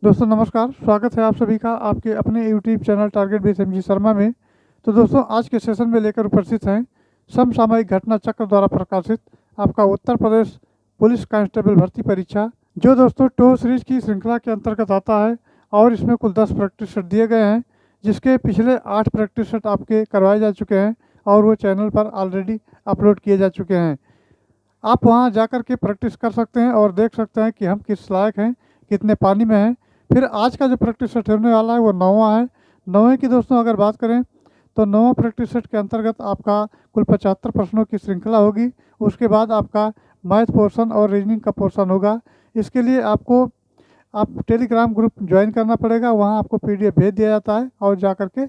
दोस्तों नमस्कार, स्वागत है आप सभी का आपके अपने YouTube channel target base MG Sharma में। तो दोस्तों आज के सेशन में लेकर उपस्थित हैं समसामयिक घटना चक्र द्वारा प्रकाशित आपका उत्तर प्रदेश पुलिस कांस्टेबल भर्ती परीक्षा, जो दोस्तों टो सीरीज की श्रृंखला के अंतर्गत आता है। और इसमें कुल 10 प्रैक्टिस सेट दिए गए हैं, जिसके पिछले 8 प्रैक्टिस सेट आपके करवाए जा चुके हैं और वो चैनल पर ऑलरेडी अपलोड किए जा चुके हैं। आप वहां जाकर के प्रैक्टिस कर सकते हैं और देख सकते हैं कि हम किस लायक हैं, कितने पानी में हैं। फिर आज का जो प्रैक्टिस सेट होने वाला है वो 9वां है। 9वें की दोस्तों अगर बात करें तो 9वां प्रैक्टिस सेट के अंतर्गत आपका कुल 75 प्रश्नों की श्रृंखला होगी। उसके बाद आपका मैथ पोर्शन और रीजनिंग का पोर्शन होगा। इसके लिए आपको आप टेलीग्राम ग्रुप ज्वाइन करना पड़ेगा। वहाँ आपको पीडीएफ भेज दिया जाता है और जा करके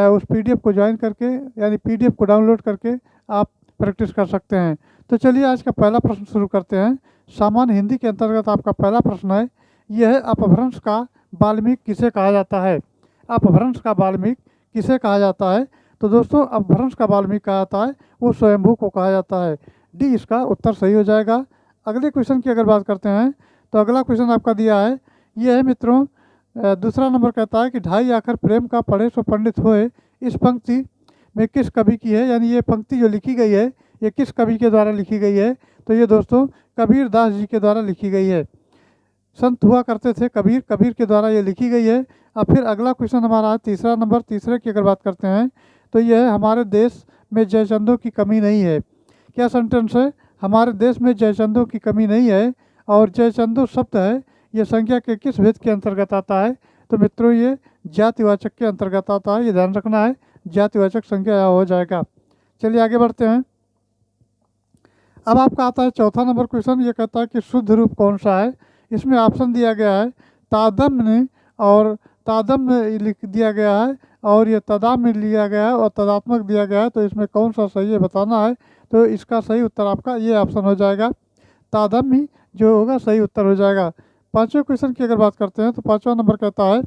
उस पीडीएफ को ज्वाइन करके यानी पीडीएफ को डाउनलोड करके आप प्रैक्टिस कर सकते हैं। तो चलिए आज का पहला प्रश्न शुरू करते हैं। सामान्य हिंदी के अंतर्गत आपका पहला प्रश्न है, यह है अपभ्रंश का बाल्मीक किसे कहा जाता है। अपभ्रंश का बाल्मीक किसे कहा जाता है? तो दोस्तों अपभ्रंश का बाल्मीक कहा जाता है वो स्वयंभू को कहा जाता है। डी इसका उत्तर सही हो जाएगा। अगले क्वेश्चन की अगर बात करते हैं तो अगला क्वेश्चन आपका दिया है, यह है मित्रों दूसरा नंबर कहता है कि ढाई आखर प्रेम का पढ़े सो पंडित होए इस पंक्ति में किस कवि की है। यानी ये पंक्ति जो लिखी गई है ये किस कवि के द्वारा लिखी गई है? तो ये दोस्तों कबीर दास जी के द्वारा लिखी गई है। संत हुआ करते थे कबीर, कबीर के द्वारा ये लिखी गई है। अब फिर अगला क्वेश्चन हमारा है तीसरा नंबर। तीसरे की अगर बात करते हैं तो यह है, हमारे देश में जयचंदों की कमी नहीं है। क्या सेंटेंस है? हमारे देश में जयचंदों की कमी नहीं है। और जयचंदो शब्द है ये संख्या के किस भेद के अंतर्गत आता है? तो मित्रों ये जातिवाचक के अंतर्गत आता है, ये ध्यान रखना है, जातिवाचक संख्या हो जाएगा। चलिए आगे बढ़ते हैं। अब आपका आता है चौथा नंबर क्वेश्चन। ये कहता है कि शुद्ध रूप कौन सा है। इसमें ऑप्शन दिया गया है तादम्य और तादम्य लिख दिया गया है और ये तदाम्य लिया गया है और तदात्मक दिया गया है। तो इसमें कौन सा सही है बताना है। तो इसका सही उत्तर आपका ये ऑप्शन हो जाएगा, तादम्य जो होगा सही उत्तर हो जाएगा। पांचवें क्वेश्चन की अगर बात करते हैं तो पांचवा नंबर कहता है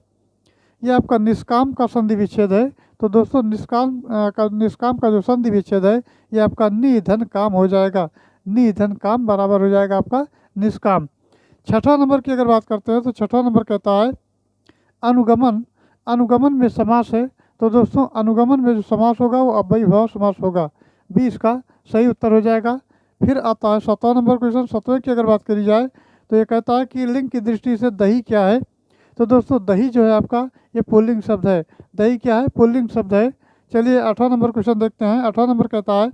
ये आपका निष्काम का संधि विच्छेद है। तो दोस्तों निष्काम का जो संधि विच्छेद है ये आपका निधन काम हो जाएगा। निधन काम बराबर हो जाएगा आपका निष्काम। छठा नंबर की अगर बात करते हैं तो छठा नंबर कहता है अनुगमन। अनुगमन में समास है। तो दोस्तों अनुगमन में जो समास होगा वो अव्ययीभाव समास होगा। बी इसका सही उत्तर हो जाएगा। फिर आता है 7वां नंबर क्वेश्चन। 7वें की अगर बात करी जाए तो ये कहता है कि लिंग की दृष्टि से दही क्या है। तो दोस्तों दही जो है आपका ये पुल्लिंग शब्द है। दही क्या है? पुल्लिंग शब्द है। चलिए 8वां नंबर क्वेश्चन देखते हैं। 8वां नंबर कहता है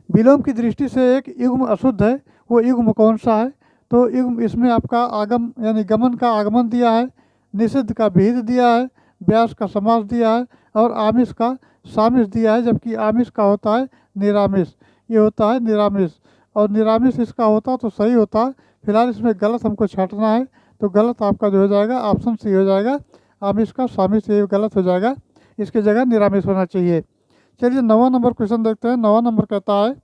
विलोम की दृष्टि से एक युग्म अशुद्ध है, वो युग्म कौन सा है? तो युग्म इसमें आपका आगम यानी गमन का आगमन दिया है, निषिद्ध का विहित दिया है, व्यास का समास दिया है और आमिष का सामिष दिया है। जबकि आमिष का होता है निरामिष, ये होता है निरामिष और निरामिष इसका होता तो सही होता। फिलहाल इसमें गलत हमको छांटना है, तो गलत आपका जो हो जाएगा ऑप्शन सी हो जाएगा, आमिष का सामिष, ये गलत हो जाएगा, इसकी जगह निरामिष होना चाहिए। चलिए 9वां नंबर क्वेश्चन देखते हैं। 9वां नंबर कहता है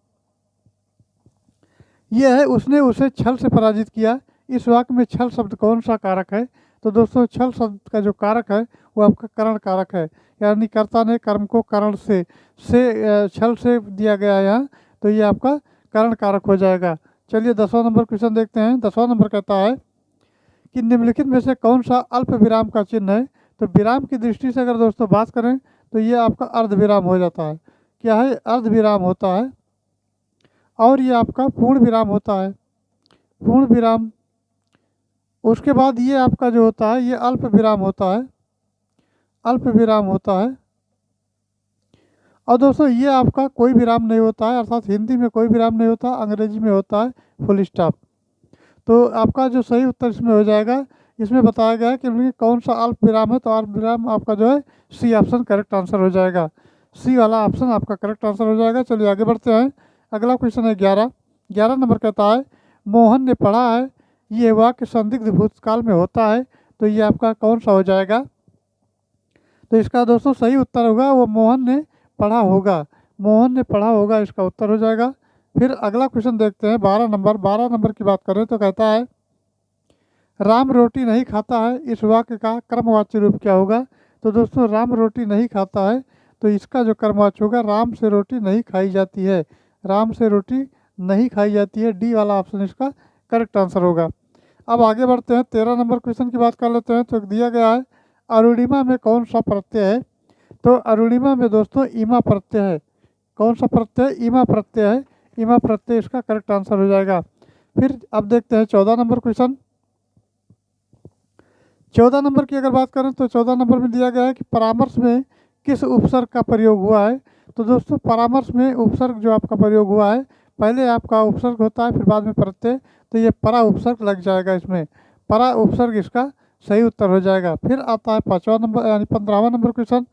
यह है उसने उसे छल से पराजित किया। इस वाक्य में छल शब्द कौन सा कारक है? तो दोस्तों छल शब्द का जो कारक है वो आपका करण कारक है। यानी कर्ता ने कर्म को करण से छल से दिया गया है यहाँ, तो ये आपका करण कारक हो जाएगा। चलिए 10वां नंबर क्वेश्चन देखते हैं। 10वां नंबर कहता है कि निम्नलिखित में से कौन सा अल्प विराम का चिन्ह है। तो विराम की दृष्टि से अगर दोस्तों बात करें तो ये आपका अर्ध विराम हो जाता है। क्या है? अर्ध विराम होता है। और ये आपका पूर्ण विराम होता है, पूर्ण विराम। उसके बाद ये आपका जो होता है ये अल्प विराम होता है, अल्प विराम होता है। और दोस्तों ये आपका कोई विराम नहीं होता है, अर्थात हिंदी में कोई विराम नहीं होता, अंग्रेजी में होता है फुल स्टॉप। तो आपका जो सही उत्तर इसमें हो जाएगा, इसमें बताया गया है कि उनमें कौन सा अल्प विराम है। तो अल्प विराम आपका जो है सी ऑप्शन करेक्ट आंसर हो जाएगा। सी वाला ऑप्शन आपका करेक्ट आंसर हो जाएगा। चलिए आगे बढ़ते हैं। अगला क्वेश्चन है 11। 11 नंबर कहता है मोहन ने पढ़ा है, ये वाक्य संदिग्ध भूतकाल में होता है। तो ये आपका कौन सा हो जाएगा? तो इसका दोस्तों सही उत्तर होगा वो मोहन ने पढ़ा होगा, मोहन ने पढ़ा होगा, इसका उत्तर हो जाएगा। फिर अगला क्वेश्चन देखते हैं 12 नंबर। 12 नंबर की बात करें तो कहता है राम रोटी नहीं खाता है, इस वाक्य का कर्मवाच्य रूप क्या होगा? तो दोस्तों राम रोटी नहीं खाता है, तो इसका जो कर्मवाच्य होगा राम से रोटी नहीं खाई जाती है, राम से रोटी नहीं खाई जाती है। डी वाला ऑप्शन इसका करेक्ट आंसर होगा। अब आगे बढ़ते हैं, 13 नंबर क्वेश्चन की बात कर लेते हैं। तो दिया गया है अरुणिमा में कौन सा प्रत्यय है। तो अरुणिमा में दोस्तों ईमा प्रत्यय है। कौन सा प्रत्यय? ईमा प्रत्यय है। ईमा प्रत्यय इसका करेक्ट आंसर हो जाएगा। फिर अब देखते हैं 14 नंबर क्वेश्चन। 14 नंबर की अगर बात करें तो 14 नंबर में दिया गया है कि परामर्श में किस उपसर्ग का प्रयोग हुआ है। तो दोस्तों परामर्श में उपसर्ग जो आपका प्रयोग हुआ है, पहले आपका उपसर्ग होता है फिर बाद में प्रत्यय, तो ये परा उपसर्ग लग जाएगा इसमें। परा उपसर्ग इसका सही उत्तर हो जाएगा। फिर आता है 5वां नंबर यानी 15वां नंबर क्वेश्चन।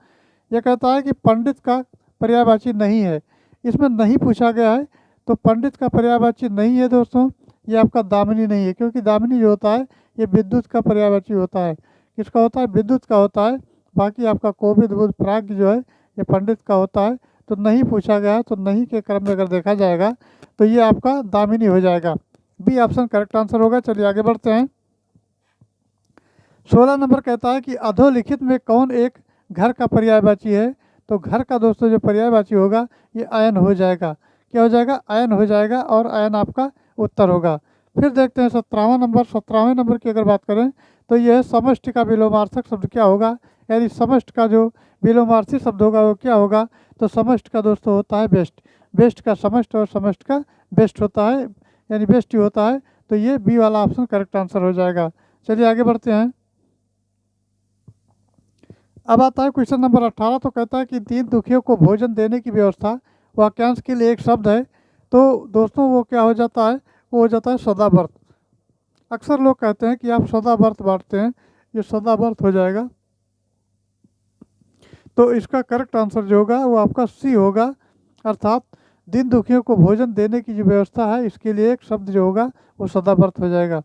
ये कहता है कि पंडित का पर्यायवाची नहीं है। इसमें नहीं पूछा गया है, तो पंडित का पर्यायवाची नहीं है दोस्तों, ये आपका दामिनी नहीं है, क्योंकि दामिनी जो होता है ये विद्युत का पर्यायवाची होता है। किसका होता है? विद्युत का होता है। बाकी आपका कोविद बुध प्राज्ञ जो है ये पंडित का होता है। तो नहीं पूछा गया है, तो नहीं के क्रम में अगर देखा जाएगा तो ये आपका दामिनी हो जाएगा। बी ऑप्शन करेक्ट आंसर होगा। चलिए आगे बढ़ते हैं। 16 नंबर कहता है कि अधोलिखित में कौन एक घर का पर्यायवाची है। तो घर का दोस्तों जो पर्यायवाची होगा ये अयन हो जाएगा। क्या हो जाएगा? अयन हो जाएगा, और अयन आपका उत्तर होगा। फिर देखते हैं 17वां नंबर। 17वें नंबर की अगर बात करें तो यह समष्टि का विलोमार्थक शब्द क्या होगा, यानी समष्टि का जो विलोमार्थी शब्द होगा वो क्या होगा। तो समष्टि का दोस्तों होता है बेस्ट। बेस्ट का समष्टि और समष्टि का बेस्ट होता है, यानी बेस्ट ही होता है। तो ये बी वाला ऑप्शन करेक्ट आंसर हो जाएगा। चलिए आगे बढ़ते हैं। अब आता है क्वेश्चन नंबर 18। तो कहता है कि 3 दुखियों को भोजन देने की व्यवस्था वाक्यांश के लिए एक शब्द है। तो दोस्तों वो क्या हो जाता है? वो हो जाता है सदाव्रत। अक्सर लोग कहते हैं कि आप सदाव्रत बांटते हैं, ये सदाव्रत हो जाएगा। तो इसका करेक्ट आंसर जो होगा वो आपका सी होगा, अर्थात दीन दुखियों को भोजन देने की जो व्यवस्था है इसके लिए एक शब्द जो होगा वो सदाव्रत हो जाएगा।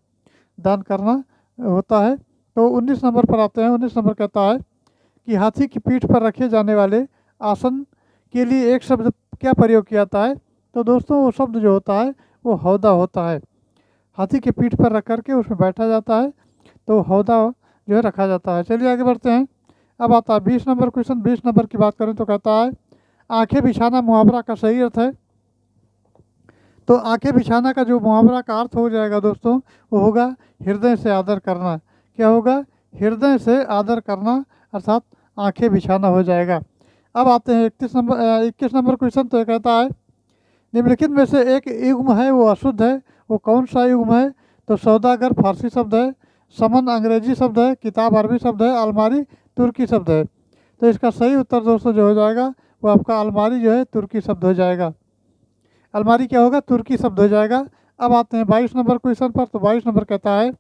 दान करना होता है। तो 19 नंबर पर आते हैं। 19 नंबर कहता है कि हाथी की पीठ पर रखे जाने वाले आसन के लिए एक शब्द क्या प्रयोग किया जाता है। तो दोस्तों वो शब्द जो होता है वो हौदा होता है। हाथी के पीठ पर रख करके उसमें बैठा जाता है, तो हौदा जो है रखा जाता है। चलिए आगे बढ़ते हैं। अब आता है 20 नंबर क्वेश्चन। 20 नंबर की बात करें तो कहता है आंखें बिछाना मुहावरा का सही अर्थ है। तो आंखें बिछाना का जो मुहावरा का अर्थ हो जाएगा दोस्तों वो होगा हृदय से आदर करना। क्या होगा? हृदय से आदर करना, अर्थात आंखें बिछाना हो जाएगा। अब आते हैं 21 नंबर क्वेश्चन। तो ये कहता है निम्नलिखित में से एक युग्म है वो अशुद्ध है, वो कौन सा युग्म है। तो सौदागर फारसी शब्द है, समन अंग्रेजी शब्द है, किताब अरबी शब्द है, अलमारी तुर्की शब्द है। तो इसका सही उत्तर दोस्तों जो हो जाएगा वो आपका अलमारी जो है तुर्की शब्द हो जाएगा। अलमारी क्या होगा? तुर्की शब्द हो जाएगा। अब आते हैं 22 नंबर क्वेश्चन पर। तो 22 नंबर कहता है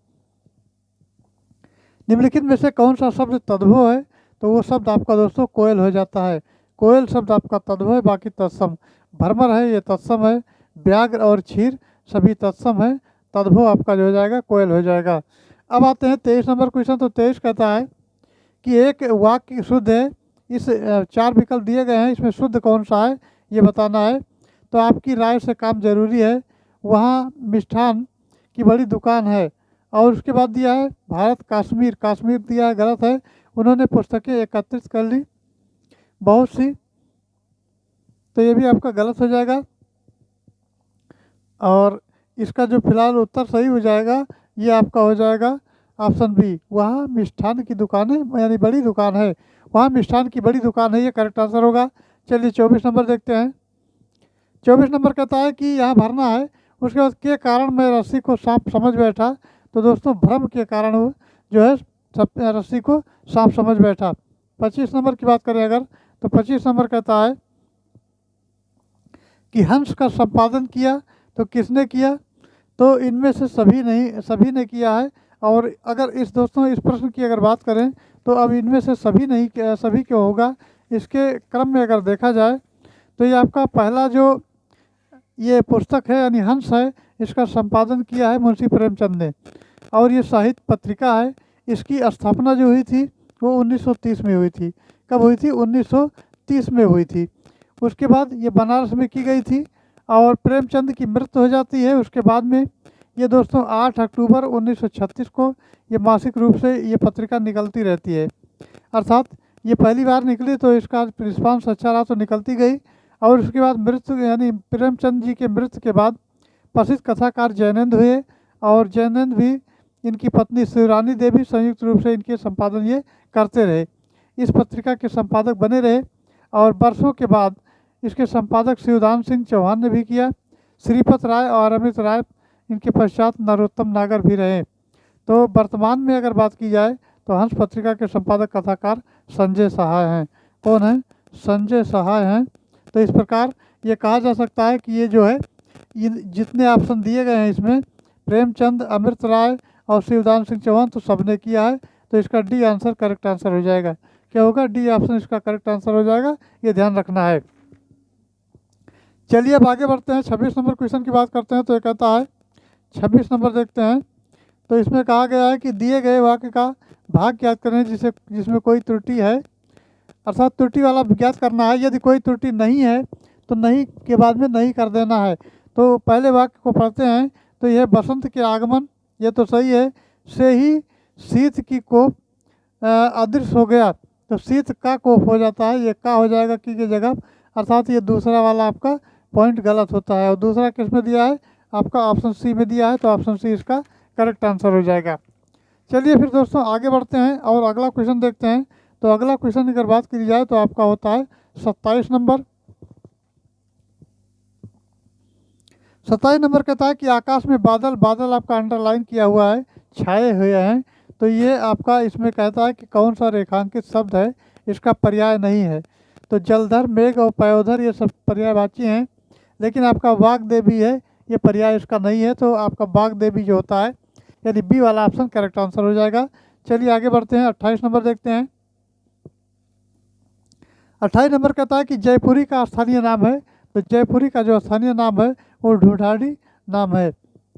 निम्नलिखित में से कौन सा शब्द तद्भव है। तो वो शब्द आपका दोस्तों कोयल हो जाता है। कोयल शब्द आपका तद्भव है, बाकी तत्सम। भ्रमर है ये तत्सम है, व्याघ्र और क्षीर सभी तत्सम है, तद्भव आपका जो हो जाएगा कोयल हो जाएगा। अब आते हैं 23 नंबर क्वेश्चन। तो 23 कहता है कि एक वाक्य शुद्ध है। इस 4 विकल्प दिए गए हैं, इसमें शुद्ध कौन सा है ये बताना है। तो आपकी राय से काम जरूरी है। वहाँ मिष्ठान की बड़ी दुकान है। और उसके बाद दिया है भारत कश्मीर, कश्मीर दिया है, गलत है। उन्होंने पुस्तकें एकत्रित कर ली बहुत सी, तो ये भी आपका गलत हो जाएगा। और इसका जो फिलहाल उत्तर सही हो जाएगा ये आपका हो जाएगा ऑप्शन बी। वहाँ मिष्ठान की दुकान है, यानी बड़ी दुकान है, वहाँ मिष्ठान की बड़ी दुकान है, ये करेक्ट आंसर होगा। चलिए 24 नंबर देखते हैं। 24 नंबर कहता है कि यहाँ भरना है। उसके बाद के कारण मैं रस्सी को सांप समझ बैठा। तो दोस्तों भ्रम के कारण वो जो है रस्सी को सांप समझ बैठा। 25 नंबर की बात करें अगर, तो 25 नंबर कहता है कि हंस का संपादन किया। तो किसने किया? तो इनमें से सभी नहीं, सभी ने किया है। और अगर इस दोस्तों इस प्रश्न की अगर बात करें तो अब इनमें से सभी नहीं, सभी क्यों होगा, इसके क्रम में अगर देखा जाए तो ये आपका पहला जो ये पुस्तक है यानी हंस है, इसका संपादन किया है मुंशी प्रेमचंद ने। और ये साहित्य पत्रिका है। इसकी स्थापना जो हुई थी वो 1930 में हुई थी। कब हुई थी? 1930 में हुई थी। उसके बाद ये बनारस में की गई थी। और प्रेमचंद की मृत्यु हो जाती है उसके बाद में। ये दोस्तों 8 अक्टूबर 1936 को ये मासिक रूप से ये पत्रिका निकलती रहती है। अर्थात ये पहली बार निकली तो इसका रिस्पांस अच्छा रहा तो निकलती गई। और उसके बाद मृत्यु यानी प्रेमचंद जी के मृत्यु के बाद प्रसिद्ध कथाकार जैनेंद्र हुए। और जैनेंद्र भी इनकी पत्नी शिवरानी देवी संयुक्त रूप से इनके संपादन ये करते रहे। इस पत्रिका के संपादक बने रहे और वर्षों के बाद इसके संपादक शिवदान सिंह चौहान ने भी किया। श्रीपत राय और अमित राय इनके पश्चात नरोत्तम नागर भी रहे। तो वर्तमान में अगर बात की जाए तो हंस पत्रिका के संपादक कथाकार संजय सहाय हैं। कौन है? संजय सहाय हैं। तो इस प्रकार ये कहा जा सकता है कि ये जो है जितने ऑप्शन दिए गए हैं इसमें प्रेमचंद, अमृत राय और शिवदान सिंह चौहान तो सबने किया है। तो इसका डी आंसर करेक्ट आंसर हो जाएगा। क्या होगा? डी ऑप्शन इसका करेक्ट आंसर हो जाएगा, ये ध्यान रखना है। चलिए अब आगे बढ़ते हैं, 26 नंबर क्वेश्चन की बात करते हैं। तो ये कहता है 26 नंबर देखते हैं। तो इसमें कहा गया है कि दिए गए वाक्य का भाग ज्ञात करें जिसमें कोई त्रुटि है, अर्थात त्रुटि वाला ज्ञात करना है। यदि कोई त्रुटि नहीं है तो नहीं के बाद में नहीं कर देना है। तो पहले वाक्य को पढ़ते हैं। तो यह बसंत के आगमन, ये तो सही है, से ही शीत की कोप अदृश्य हो गया। तो शीत का कोप हो जाता है, ये का हो जाएगा की जगह, अर्थात ये दूसरा वाला आपका पॉइंट गलत होता है। और दूसरा किस में दिया है? आपका ऑप्शन सी में दिया है। तो ऑप्शन सी इसका करेक्ट आंसर हो जाएगा। चलिए फिर दोस्तों आगे बढ़ते हैं और अगला क्वेश्चन देखते हैं। तो अगला क्वेश्चन अगर बात की जाए तो आपका होता है 27 नंबर। 27 नंबर कहता है कि आकाश में बादल, बादल आपका अंडरलाइन किया हुआ है, छाए हुए हैं। तो ये आपका इसमें कहता है कि कौन सा रेखांकित शब्द है, इसका पर्याय नहीं है। तो जलधर, मेघ और पयोधर ये सब पर्यायवाची हैं, लेकिन आपका वाग देवी है, ये पर्याय इसका नहीं है। तो आपका वाग देवी जो होता है यानी बी वाला ऑप्शन करेक्ट आंसर हो जाएगा। चलिए आगे बढ़ते हैं, 28 नंबर देखते हैं। 28 नंबर कहता है कि जयपुरी का स्थानीय नाम है। तो जयपुरी का जो स्थानीय नाम है वो ढूढ़ाड़ी नाम है,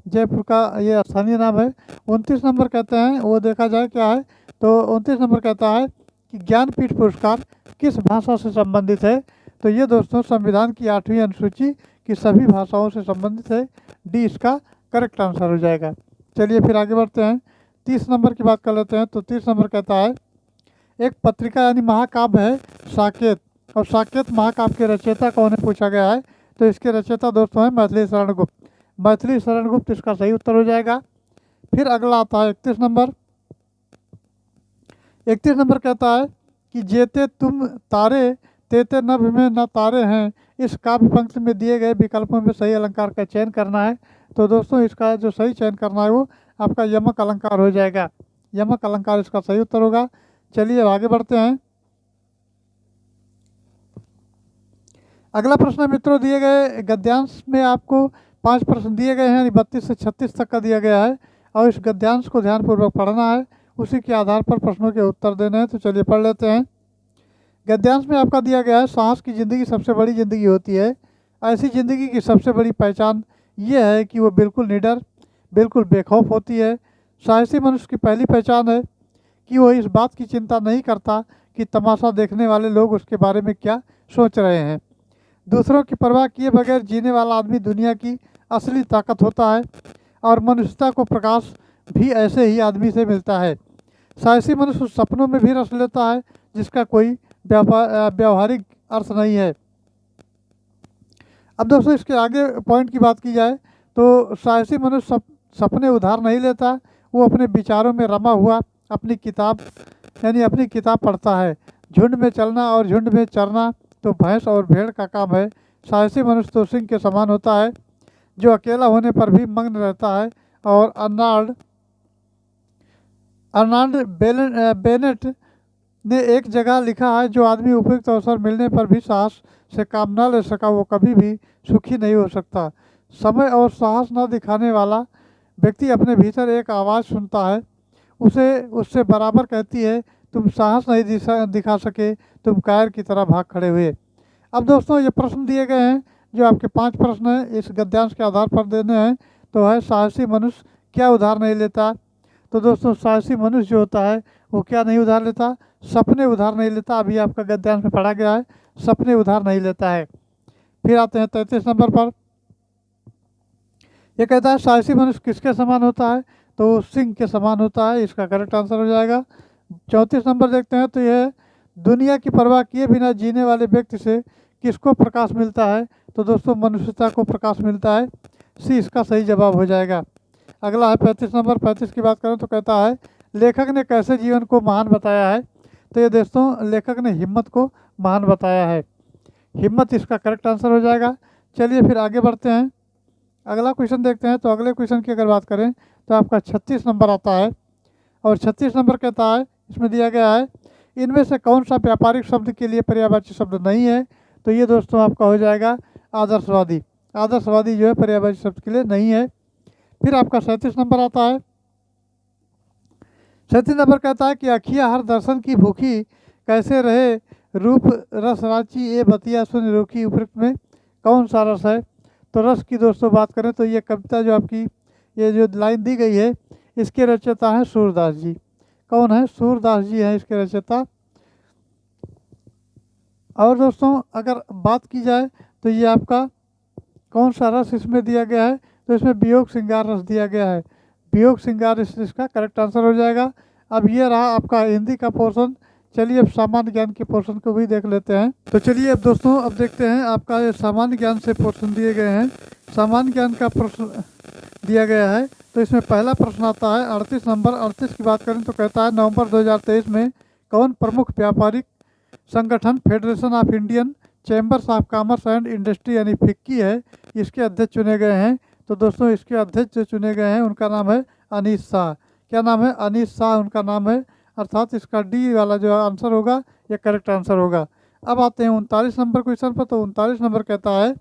जयपुर का ये स्थानीय नाम है। 29 नंबर कहते हैं, वो देखा जाए क्या है। तो 29 नंबर कहता है कि ज्ञानपीठ पुरस्कार किस भाषा से संबंधित है। तो ये दोस्तों संविधान की 8वीं अनुसूची की सभी भाषाओं से संबंधित है, डी इसका करेक्ट आंसर हो जाएगा। चलिए फिर आगे बढ़ते हैं, 30 नंबर की बात कर लेते हैं। तो 30 नंबर कहता है एक पत्रिका यानी महाकाव्य है साकेत, और साकेत महाकाव्य के रचयिता कौन है पूछा गया है। तो इसके रचयिता दोस्तों हैं मैथिली शरण गुप्त। मैथिली शरण गुप्त इसका सही उत्तर हो जाएगा। फिर अगला आता है 31 नंबर। 31 नंबर कहता है कि जेते तुम तारे तेते नभ में न तारे हैं, इस काव्य पंक्ति में दिए गए विकल्पों में सही अलंकार का चयन करना है। तो दोस्तों इसका जो सही चयन करना है वो आपका यमक अलंकार हो जाएगा। यमक अलंकार इसका सही उत्तर होगा। चलिए आगे बढ़ते हैं। अगला प्रश्न मित्रों दिए गए गद्यांश में आपको 5 प्रश्न दिए गए हैं, यानी 32 से 36 तक का दिया गया है और इस गद्यांश को ध्यानपूर्वक पढ़ना है, उसी के आधार पर प्रश्नों के उत्तर देने हैं। तो चलिए पढ़ लेते हैं। गद्यांश में आपका दिया गया है साहस की ज़िंदगी सबसे बड़ी ज़िंदगी होती है। ऐसी ज़िंदगी की सबसे बड़ी पहचान ये है कि वो बिल्कुल निडर, बिल्कुल बेखौफ होती है। साहसी मनुष्य की पहली पहचान है कि वो इस बात की चिंता नहीं करता कि तमाशा देखने वाले लोग उसके बारे में क्या सोच रहे हैं। दूसरों की परवाह किए बगैर जीने वाला आदमी दुनिया की असली ताकत होता है और मनुष्यता को प्रकाश भी ऐसे ही आदमी से मिलता है। साहसी मनुष्य सपनों में भी रस लेता है जिसका कोई व्यावहारिक अर्थ नहीं है। अब दोस्तों इसके आगे पॉइंट की बात की जाए तो साहसी मनुष्य सपने उधार नहीं लेता, वो अपने विचारों में रमा हुआ अपनी किताब पढ़ता है। झुंड में चलना और झुंड में चरना तो भैंस और भेड़ का काम है। साहसी मनुष्य तो सिंह के समान होता है जो अकेला होने पर भी मग्न रहता है। और अर्नाल्ड बेनेट ने एक जगह लिखा है, जो आदमी उपयुक्त अवसर मिलने पर भी साहस से काम न ले सका वो कभी भी सुखी नहीं हो सकता। समय और साहस न दिखाने वाला व्यक्ति अपने भीतर एक आवाज़ सुनता है, उससे बराबर कहती है तुम साहस नहीं दिखा सके, तुम कायर की तरह भाग खड़े हुए। अब दोस्तों ये प्रश्न दिए गए हैं, जो आपके 5 प्रश्न हैं इस गद्यांश के आधार पर देने हैं। तो है साहसी मनुष्य क्या उधार नहीं लेता। तो दोस्तों साहसी मनुष्य जो होता है वो क्या नहीं उधार लेता, सपने उधार नहीं लेता। अभी आपका गद्यांश में पढ़ा गया है, सपने उधार नहीं लेता है। फिर आते हैं 33 नंबर पर। ये कहता है साहसी मनुष्य किसके समान होता है। तो सिंह के समान होता है, इसका करेक्ट आंसर हो जाएगा। 34 नंबर देखते हैं। तो यह दुनिया की परवाह किए बिना जीने वाले व्यक्ति से किसको प्रकाश मिलता है। तो दोस्तों मनुष्यता को प्रकाश मिलता है, सी इसका सही जवाब हो जाएगा। अगला है 35 नंबर। 35 की बात करें तो कहता है लेखक ने कैसे जीवन को महान बताया है। तो ये दोस्तों लेखक ने हिम्मत को महान बताया है। हिम्मत इसका करेक्ट आंसर हो जाएगा। चलिए फिर आगे बढ़ते हैं, अगला क्वेश्चन देखते हैं। तो अगले क्वेश्चन की अगर बात करें तो आपका 36 नंबर आता है, और 36 नंबर कहता है, इसमें दिया गया है इनमें से कौन सा व्यापारिक शब्द के लिए पर्यायवाची शब्द नहीं है। तो ये दोस्तों आपका हो जाएगा आदर्शवादी। आदर्शवादी जो है पर्यायवाची शब्द के लिए नहीं है। फिर आपका 37 नंबर आता है। 37 नंबर कहता है कि अखिया हर दर्शन की भूखी कैसे रहे, रूप रस राची ए बतिया सुन रूखी, उपयुक्त में कौन सा रस है। तो रस की दोस्तों बात करें तो ये कविता जो आपकी ये जो लाइन दी गई है इसके रचयिता हैं सूरदास जी। कौन है? सूरदास जी हैं इसके रचयिता। और दोस्तों अगर बात की जाए तो ये आपका कौन सा रस इसमें दिया गया है, तो इसमें वियोग श्रृंगार रस दिया गया है। वियोग श्रृंगार इसका करेक्ट आंसर हो जाएगा। अब ये रहा आपका हिंदी का पोर्शन। चलिए अब सामान्य ज्ञान के पोर्शन को भी देख लेते हैं। तो चलिए अब दोस्तों अब देखते हैं आपका ये सामान्य ज्ञान से पोर्शन दिए गए हैं। सामान्य ज्ञान का प्रश्न दिया गया है। तो इसमें पहला प्रश्न आता है 38 नंबर। 38 की बात करें तो कहता है नवंबर 2023 में कौन प्रमुख व्यापारिक संगठन federation of Indian chambers of commerce and industry यानी फिक्की है, इसके अध्यक्ष चुने गए हैं। तो दोस्तों इसके अध्यक्ष जो चुने गए हैं उनका नाम है अनीश शाह। क्या नाम है? अनीश शाह उनका नाम है। अर्थात इसका डी वाला जो आंसर होगा ये करेक्ट आंसर होगा। अब आते हैं 39 नंबर क्वेश्चन पर। तो 39 नंबर कहता है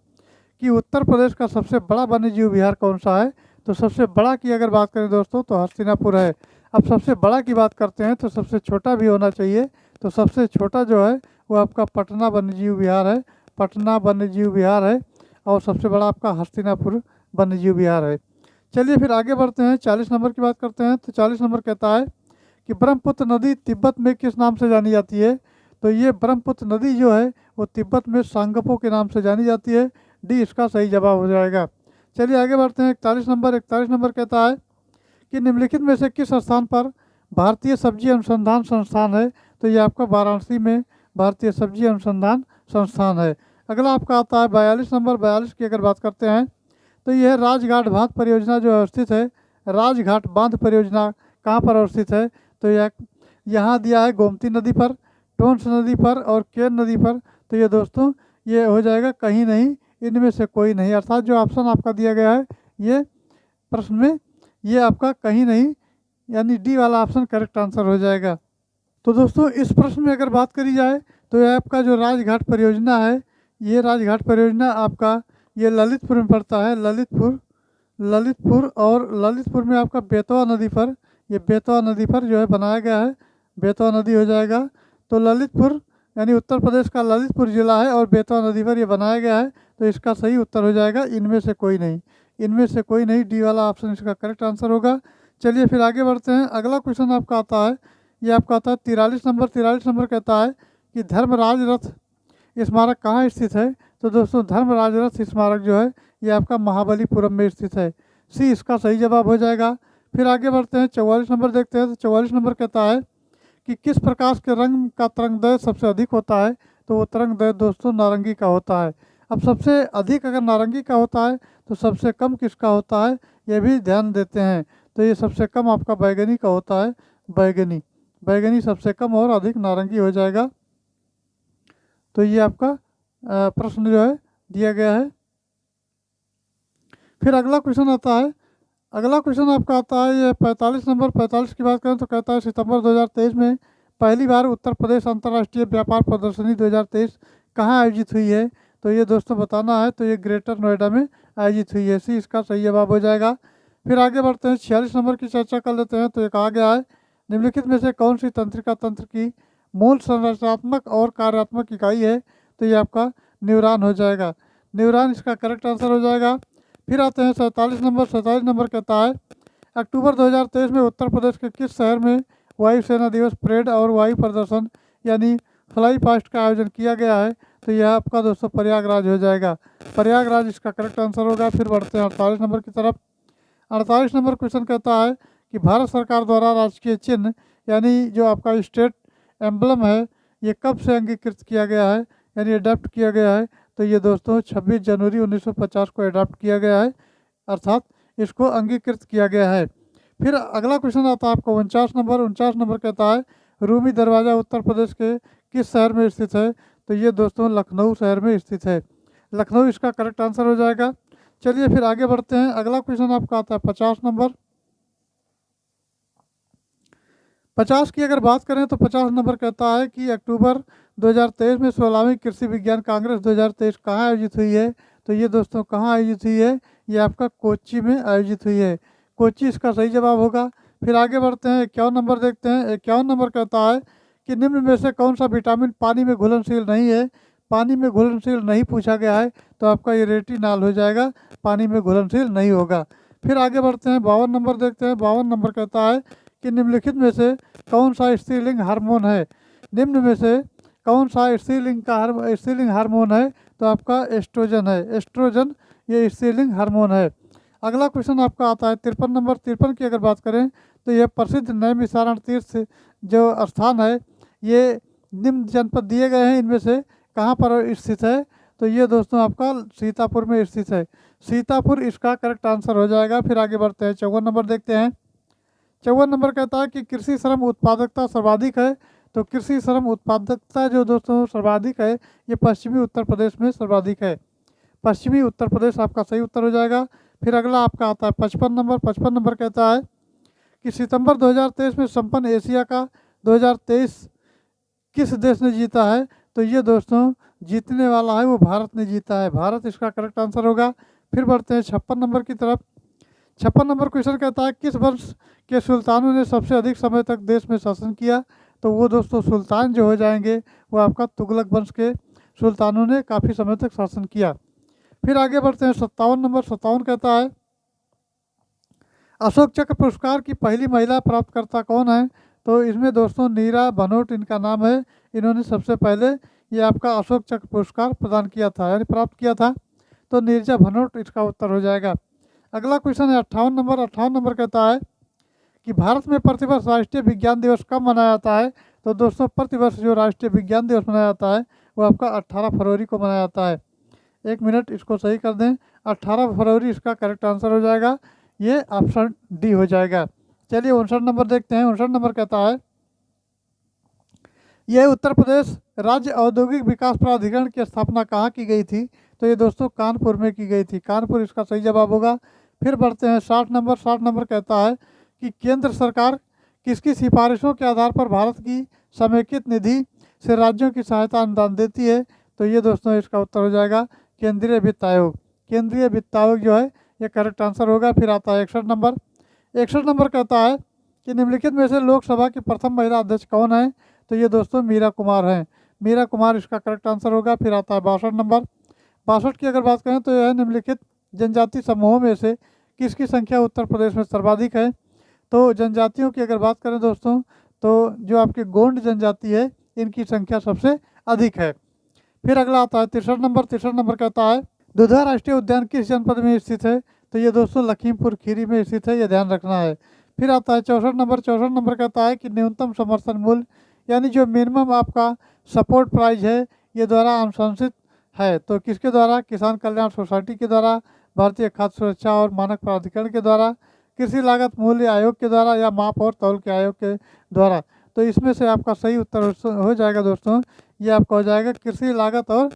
कि उत्तर प्रदेश का सबसे बड़ा वन्यजीव विहार कौन सा है। तो सबसे बड़ा की अगर बात करें दोस्तों तो हस्तिनापुर है। अब सबसे बड़ा की बात करते हैं तो सबसे छोटा भी होना चाहिए। तो सबसे छोटा जो है वो आपका पटना वन्यजीव विहार है। पटना वन्यजीव विहार है। और सबसे बड़ा आपका हस्तिनापुर वन्यजीव विहार है। चलिए फिर आगे बढ़ते हैं, 40 नंबर की बात करते हैं। तो 40 नंबर कहता है कि ब्रह्मपुत्र नदी तिब्बत में किस नाम से जानी जाती है। तो ये ब्रह्मपुत्र नदी जो है वो तिब्बत में सांगपो के नाम से जानी जाती है। डी इसका सही जवाब हो जाएगा। चलिए आगे बढ़ते हैं 41 नंबर। 41 नंबर कहता है कि निम्नलिखित में से किस स्थान पर भारतीय सब्जी अनुसंधान संस्थान है। तो ये आपका वाराणसी में भारतीय सब्जी अनुसंधान संस्थान है। अगला आपका आता है 42 नंबर। 42 की अगर बात करते हैं तो यह राजघाट बांध परियोजना जो अवस्थित है, राजघाट बांध परियोजना कहाँ पर अवस्थित है। तो यह यहाँ दिया है गोमती नदी पर, टोंस नदी पर और केन नदी पर। तो ये दोस्तों ये हो जाएगा कहीं नहीं, इनमें से कोई नहीं। अर्थात जो ऑप्शन आपका दिया गया है ये प्रश्न में ये आपका कहीं नहीं यानी डी वाला ऑप्शन करेक्ट आंसर हो जाएगा। तो दोस्तों इस प्रश्न में अगर बात करी जाए तो ये आपका जो राजघाट परियोजना है, ये राजघाट परियोजना आपका ये ललितपुर में पड़ता है। ललितपुर और ललितपुर में आपका बेतवा नदी पर, ये बेतवा नदी पर जो है बनाया गया है। बेतवा नदी हो जाएगा। तो ललितपुर यानी उत्तर प्रदेश का ललितपुर जिला है और बेतवा नदी पर ये बनाया गया है। तो इसका सही उत्तर हो जाएगा इनमें से कोई नहीं, इनमें से कोई नहीं, डी वाला ऑप्शन इसका करेक्ट आंसर होगा। चलिए फिर आगे बढ़ते हैं। अगला क्वेश्चन आपका आता है, ये आपका आता है 43 नंबर। 43 नंबर कहता है कि धर्मराज रथ स्मारक कहाँ स्थित है। तो दोस्तों धर्मराज रथ स्मारक जो है ये आपका महाबलीपुरम में स्थित है। सी इसका सही जवाब हो जाएगा। फिर आगे बढ़ते हैं 44 नंबर देखते हैं। तो 44 नंबर कहता है कि किस प्रकाश के रंग का तरंगदैर्घ्य सबसे अधिक होता है। तो वो तरंगदैर्घ्य दोस्तों नारंगी का होता है। अब सबसे अधिक अगर नारंगी का होता है तो सबसे कम किसका होता है ये भी ध्यान देते हैं। तो ये सबसे कम आपका बैगनी का होता है। बैगनी बैगनी सबसे कम और अधिक नारंगी हो जाएगा। तो ये आपका प्रश्न जो है दिया गया है। फिर अगला क्वेश्चन आता है। अगला क्वेश्चन आपका आता है ये 45 नंबर। 45 की बात करें तो कहता है सितंबर 2023 में पहली बार उत्तर प्रदेश अंतर्राष्ट्रीय व्यापार प्रदर्शनी 2023 कहाँ आयोजित हुई है। तो ये दोस्तों बताना है। तो ये ग्रेटर नोएडा में आयोजित हुई है। सी इसका सही जवाब हो जाएगा। फिर आगे बढ़ते हैं 46 नंबर की चर्चा कर लेते हैं। तो ये कहा गया है निम्नलिखित में से कौन सी तंत्रिका तंत्र की मूल संरचनात्मक और कार्यात्मक इकाई है। तो ये आपका न्यूरॉन हो जाएगा। न्यूरॉन इसका करेक्ट आंसर हो जाएगा। फिर आते हैं 47 नंबर। 47 नंबर कहता है अक्टूबर 2023 में उत्तर प्रदेश के किस शहर में वायुसेना दिवस परेड और वायु प्रदर्शन यानी फ्लाई पास्ट का आयोजन किया गया है। तो यह आपका दोस्तों प्रयागराज हो जाएगा। प्रयागराज इसका करेक्ट आंसर होगा। फिर बढ़ते हैं 48 नंबर की तरफ। 48 नंबर क्वेश्चन कहता है कि भारत सरकार द्वारा राजकीय चिन्ह यानी जो आपका स्टेट एम्बलम है ये कब से अंगीकृत किया गया है यानी अडॉप्ट किया गया है। तो ये दोस्तों 26 जनवरी 1950 को अडॉप्ट किया गया है। अर्थात इसको अंगीकृत किया गया है। फिर अगला क्वेश्चन आता है आपको 49 नंबर कहता है रूमी दरवाज़ा उत्तर प्रदेश के किस शहर में स्थित है? तो ये दोस्तों लखनऊ शहर में स्थित है। लखनऊ इसका करेक्ट आंसर हो जाएगा। चलिए फिर आगे बढ़ते हैं। अगला क्वेश्चन आपका आता है 50 नंबर। 50 की अगर बात करें तो 50 नंबर कहता है कि अक्टूबर 2023 में 16वीं कृषि विज्ञान कांग्रेस 2023 कहाँ आयोजित हुई है? तो ये दोस्तों कहाँ आयोजित हुई है? ये आपका कोच्चि में आयोजित हुई है। कोच्चि इसका सही जवाब होगा। फिर आगे बढ़ते हैं 51 नंबर देखते हैं। 51 नंबर कहता है कि निम्न में से कौन सा विटामिन पानी में घुलनशील नहीं है? पानी में घुलनशील नहीं पूछा गया है तो आपका ये रेटिनॉल हो जाएगा, पानी में घुलनशील नहीं होगा। फिर आगे बढ़ते हैं 52 नंबर देखते हैं। 52 नंबर कहता है कि निम्नलिखित में से कौन सा स्त्रीलिंग हार्मोन है? निम्न में से कौन सा स्त्रीलिंग हार्मोन है? तो आपका एस्ट्रोजन है। एस्ट्रोजन ये स्त्रीलिंग हार्मोन है। अगला क्वेश्चन आपका आता है 53 नंबर। 53 की अगर बात करें तो यह प्रसिद्ध नैमिषारण तीर्थ जो स्थान है ये निम्न जनपद दिए गए हैं, इनमें से कहाँ पर स्थित है? तो ये दोस्तों आपका सीतापुर में स्थित है। सीतापुर इसका करेक्ट आंसर हो जाएगा। फिर आगे बढ़ते हैं 54 नंबर देखते हैं। 54 नंबर कहता है कि कृषि श्रम उत्पादकता सर्वाधिक है। तो कृषि श्रम उत्पादकता जो दोस्तों सर्वाधिक है ये पश्चिमी उत्तर प्रदेश में सर्वाधिक है। पश्चिमी उत्तर प्रदेश आपका सही उत्तर हो जाएगा। फिर अगला आपका आता है 55 नंबर। 55 नंबर कहता है कि सितंबर 2023 में संपन्न एशिया का 2023 किस देश ने जीता है? तो ये दोस्तों जीतने वाला है वो भारत ने जीता है। भारत इसका करेक्ट आंसर होगा। फिर बढ़ते हैं 56 नंबर की तरफ। 56 नंबर क्वेश्चन कहता है किस वंश के सुल्तानों ने सबसे अधिक समय तक देश में शासन किया? तो वो दोस्तों सुल्तान जो हो जाएंगे वो आपका तुगलक वंश के सुल्तानों ने काफ़ी समय तक शासन किया। फिर आगे बढ़ते हैं 57 नंबर। 57 कहता है अशोक चक्र पुरस्कार की पहली महिला प्राप्तकर्ता कौन है? तो इसमें दोस्तों नीरा भनोट इनका नाम है। इन्होंने सबसे पहले ये आपका अशोक चक्र पुरस्कार प्रदान किया था यानी प्राप्त किया था। तो नीरजा भनोट इसका उत्तर हो जाएगा। अगला क्वेश्चन है 58 नंबर। 58 नंबर कहता है कि भारत में प्रतिवर्ष राष्ट्रीय विज्ञान दिवस कब मनाया जाता है? तो दोस्तों प्रतिवर्ष जो राष्ट्रीय विज्ञान दिवस मनाया जाता है वो आपका 18 फरवरी को मनाया जाता है। एक मिनट इसको सही कर दें, 18 फरवरी इसका करेक्ट आंसर हो जाएगा। ये ऑप्शन डी हो जाएगा। चलिए 59 नंबर देखते हैं। 59 नंबर कहता है यह उत्तर प्रदेश राज्य औद्योगिक विकास प्राधिकरण की स्थापना कहाँ की गई थी? तो ये दोस्तों कानपुर में की गई थी। कानपुर इसका सही जवाब होगा। फिर बढ़ते हैं 60 नंबर। 60 नंबर कहता है कि केंद्र सरकार किसकी सिफारिशों के आधार पर भारत की समेकित निधि से राज्यों की सहायता अनुदान देती है? तो ये दोस्तों इसका उत्तर हो जाएगा केंद्रीय वित्त आयोग। केंद्रीय वित्त आयोग जो है ये करेक्ट आंसर होगा। फिर आता है 61 नंबर। 61 नंबर कहता है कि निम्नलिखित में से लोकसभा की प्रथम महिला अध्यक्ष कौन है? तो ये दोस्तों मीरा कुमार हैं। मीरा कुमार इसका करेक्ट आंसर होगा। फिर आता है 62 नंबर। 62 की अगर बात करें तो यह निम्नलिखित जनजाति समूहों में से किसकी संख्या उत्तर प्रदेश में सर्वाधिक है? तो जनजातियों की अगर बात करें दोस्तों तो जो आपकी गोंड जनजाति है इनकी संख्या सबसे अधिक है। फिर अगला आता है 63 नंबर। 63 नंबर कहता है दुधा राष्ट्रीय उद्यान किस जनपद में स्थित है? तो ये दोस्तों लखीमपुर खीरी में स्थित है, ये ध्यान रखना है। फिर आता है 64 नंबर। 64 नंबर कहता है कि न्यूनतम समर्थन मूल्य यानी जो मिनिमम आपका सपोर्ट प्राइस है ये द्वारा अनुशंसित है। तो किसके द्वारा? किसान कल्याण सोसाइटी के द्वारा, भारतीय खाद्य सुरक्षा और मानक प्राधिकरण के द्वारा, कृषि लागत मूल्य आयोग के द्वारा या माप और तौल के आयोग के द्वारा। तो इसमें से आपका सही उत्तर हो जाएगा दोस्तों, ये आपका हो जाएगा कृषि लागत और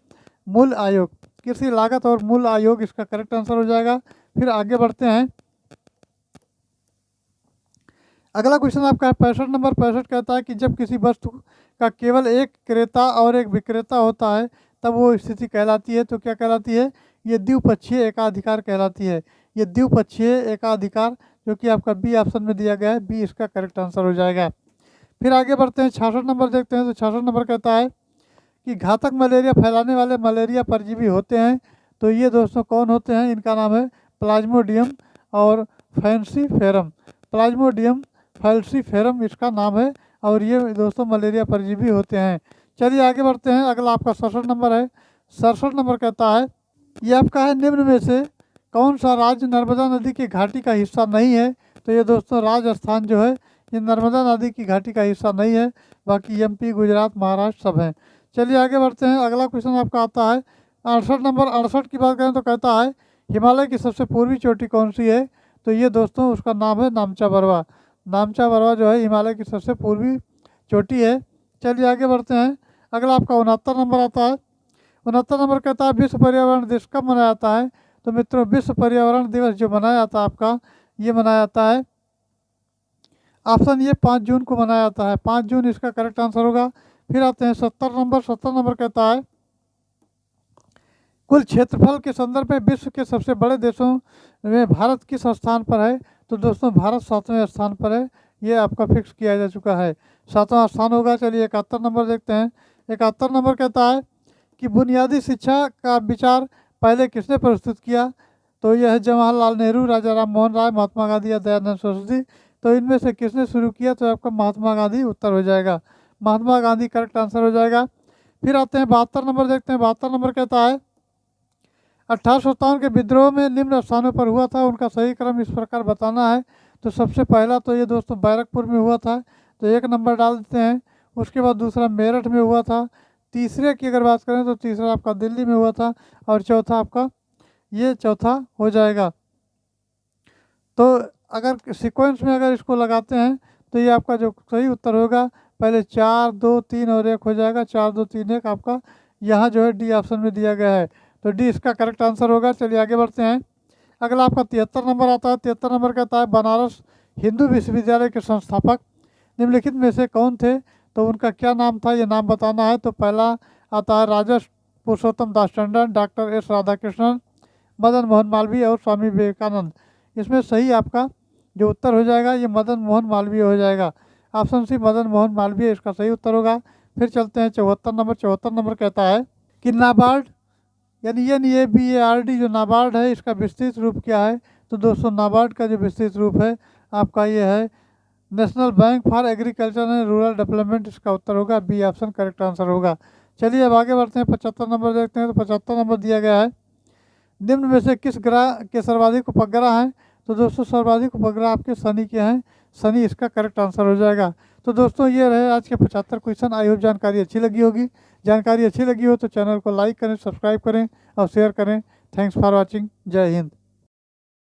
मूल्य आयोग। कृषि लागत और मूल्य आयोग इसका करेक्ट आंसर हो जाएगा। फिर आगे बढ़ते हैं। अगला क्वेश्चन आपका है 65 नंबर। 65 कहता है कि जब किसी वस्तु का केवल एक क्रेता और एक विक्रेता होता है तब वो स्थिति कहलाती है। तो क्या कहलाती है? ये द्विपक्षीय एकाधिकार कहलाती है। ये द्विपक्षीय एकाधिकार जो कि आपका बी ऑप्शन में दिया गया है, बी इसका करेक्ट आंसर हो जाएगा। फिर आगे बढ़ते हैं 66 नंबर देखते हैं। तो 66 नंबर कहता है कि घातक मलेरिया फैलाने वाले मलेरिया परजीवी होते हैं। तो ये दोस्तों कौन होते हैं? इनका नाम है प्लाज्मोडियम और फैंसीफेरम। प्लाज्मोडियम फैल्सीफेरम इसका नाम है और ये दोस्तों मलेरिया परजीवी होते हैं। चलिए आगे बढ़ते हैं। अगला आपका 67 नंबर है। 67 नंबर कहता है ये आपका है निम्न में से कौन सा राज्य नर्मदा नदी की घाटी का हिस्सा नहीं है? तो ये दोस्तों राजस्थान जो है ये नर्मदा नदी की घाटी का हिस्सा नहीं है, बाकी एमपी, गुजरात, महाराष्ट्र सब हैं। चलिए आगे बढ़ते हैं। अगला क्वेश्चन आपका आता है 68 नंबर। 68 की बात करें तो कहता है हिमालय की सबसे पूर्वी चोटी कौन सी है? तो ये दोस्तों उसका नाम है नामचा बरवा। नामचा बरवा जो है हिमालय की सबसे पूर्वी चोटी है। चलिए आगे बढ़ते हैं। अगला आपका 69 नंबर आता है। 69 नंबर कहता है विश्व पर्यावरण दिवस कब मनाया जाता है। तो मित्रों विश्व पर्यावरण दिवस जो मनाया जाता है आपका, ये मनाया जाता है ऑप्शन ये 5 जून को मनाया जाता है। 5 जून इसका करेक्ट आंसर होगा। फिर आते हैं 70 नंबर। 70 नंबर कहता है कुल क्षेत्रफल के संदर्भ में विश्व के सबसे बड़े देशों में भारत किस स्थान पर है। तो दोस्तों भारत 7वें स्थान पर है। ये आपका फिक्स किया जा चुका है, 7वां स्थान होगा। चलिए 71 नंबर देखते हैं। 71 नंबर कहता है कि बुनियादी शिक्षा का विचार पहले किसने प्रस्तुत किया। तो यह है जवाहरलाल नेहरू, राजा राम मोहन राय, महात्मा गांधी या दयानंद सरस्वती। तो इनमें से किसने शुरू किया। तो आपका महात्मा गांधी उत्तर हो जाएगा। महात्मा गांधी करेक्ट आंसर हो जाएगा। फिर आते हैं 72 नंबर देखते हैं। 72 नंबर कहता है 1857 के विद्रोह में निम्न स्थानों पर हुआ था, उनका सही क्रम इस प्रकार बताना है। तो सबसे पहला तो ये दोस्तों बैरकपुर में हुआ था, तो 1 नंबर डाल देते हैं। उसके बाद दूसरा मेरठ में हुआ था। तीसरे की अगर बात करें तो तीसरा आपका दिल्ली में हुआ था। और चौथा आपका ये चौथा हो जाएगा। तो अगर सीक्वेंस में अगर इसको लगाते हैं तो ये आपका जो सही उत्तर होगा, पहले 4 2 3 और 1 हो जाएगा। 4 2 3 1 आपका यहाँ जो है डी ऑप्शन में दिया गया है, तो डी इसका करेक्ट आंसर होगा। चलिए आगे बढ़ते हैं। अगला आपका 73 नंबर आता है। 73 नंबर कहता है बनारस हिंदू विश्वविद्यालय के संस्थापक निम्नलिखित में से कौन थे। तो उनका क्या नाम था, ये नाम बताना है। तो पहला आता है राजा पुरुषोत्तम दास टंडन, डॉक्टर एस राधाकृष्णन, मदन मोहन मालवीय और स्वामी विवेकानंद। इसमें सही आपका जो उत्तर हो जाएगा ये मदन मोहन मालवीय हो जाएगा। ऑप्शन सी मदन मोहन मालवीय इसका सही उत्तर होगा। फिर चलते हैं 74 नंबर। 74 नंबर कहता है कि नाबार्ड यानी NABARD जो नाबार्ड है इसका विस्तृत रूप क्या है। तो दोस्तों नाबार्ड का जो विस्तृत रूप है आपका ये है national bank for agriculture and rural development. इसका उत्तर होगा बी ऑप्शन करेक्ट आंसर होगा। चलिए अब आगे बढ़ते हैं। 75 नंबर देखते हैं। तो 75 नंबर दिया गया है निम्न में से किस ग्रह के सर्वाधिक उपग्रह हैं। तो दोस्तों सर्वाधिक उपग्रह आपके शनि के हैं। शनि इसका करेक्ट आंसर हो जाएगा। तो दोस्तों ये रहे आज के 75 क्वेश्चन। आई होप जानकारी अच्छी लगी होगी। जानकारी अच्छी लगी हो तो चैनल को लाइक करें, सब्सक्राइब करें और शेयर करें। Thanks for watching. जय हिंद।